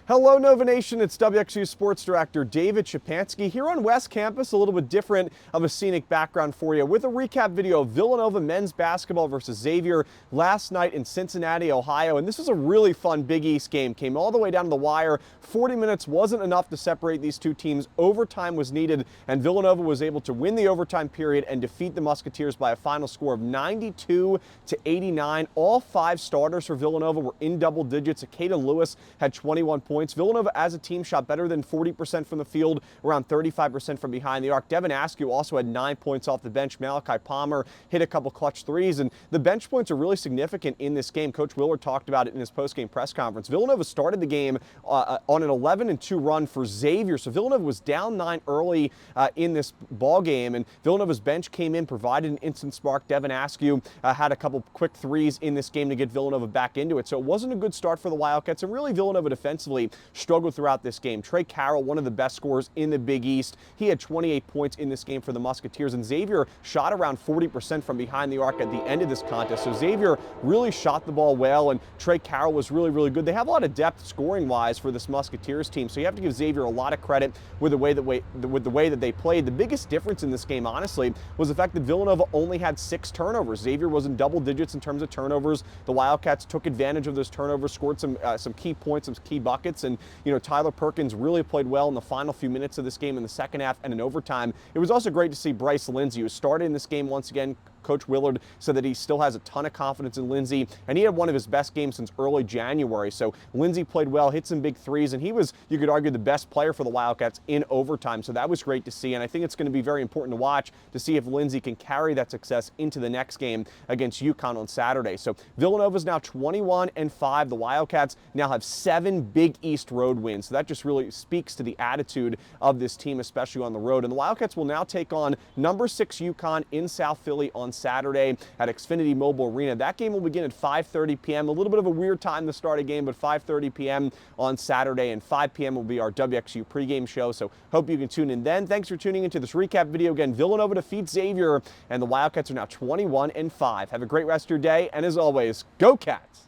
Hello, Nova Nation. It's WXVU Sports Director David Szczepanski here on West Campus. A little bit different of a scenic background for you with a recap video of Villanova men's basketball versus Xavier last night in Cincinnati, Ohio. And this was a really fun Big East game. Came all the way down to the wire. 40 minutes wasn't enough to separate these two teams. Overtime was needed, and Villanova was able to win the overtime period and defeat the Musketeers by a final score of 92-89. All five starters for Villanova were in double digits. Akeda Lewis had 21 points. Villanova as a team shot better than 40% from the field, around 35% from behind the arc. Devin Askew also had 9 points off the bench. Malachi Palmer hit a couple clutch threes, and the bench points are really significant in this game. Coach Willard talked about it in his post-game press conference. Villanova started the game on an 11-2 run for Xavier, so Villanova was down 9 early in this ball game, and Villanova's bench came in, provided an instant spark. Devin Askew had a couple quick threes in this game to get Villanova back into it, so it wasn't a good start for the Wildcats, and really Villanova defensively struggled throughout this game. Trey Carroll, one of the best scorers in the Big East, he had 28 points in this game for the Musketeers, and Xavier shot around 40% from behind the arc at the end of this contest. So Xavier really shot the ball well, and Trey Carroll was really, really good. They have a lot of depth scoring-wise for this Musketeers team, so you have to give Xavier a lot of credit with the way that they played. The biggest difference in this game, honestly, was the fact that Villanova only had 6 turnovers. Xavier was in double digits in terms of turnovers. The Wildcats took advantage of those turnovers, scored some key points, some key buckets, and Tyler Perkins really played well in the final few minutes of this game in the second half and in overtime. It was also great to see Bryce Lindsey, who started in this game once again. Coach Willard said that he still has a ton of confidence in Lindsey, and he had one of his best games since early January. So Lindsey played well, hit some big threes, and he was, you could argue, the best player for the Wildcats in overtime. So that was great to see, and I think it's going to be very important to watch to see if Lindsey can carry that success into the next game against UConn on Saturday. So Villanova's now 21-5. The Wildcats now have 7 Big East road wins. So that just really speaks to the attitude of this team, especially on the road. And the Wildcats will now take on number 6 UConn in South Philly on Saturday at Xfinity Mobile Arena. That game will begin at 5:30 p.m. A little bit of a weird time to start a game, but 5:30 p.m. on Saturday, and 5 p.m. will be our WXU pregame show. So hope you can tune in then. Thanks for tuning into this recap video. Again, Villanova defeats Xavier, and the Wildcats are now 21-5. Have a great rest of your day, and as always, go Cats!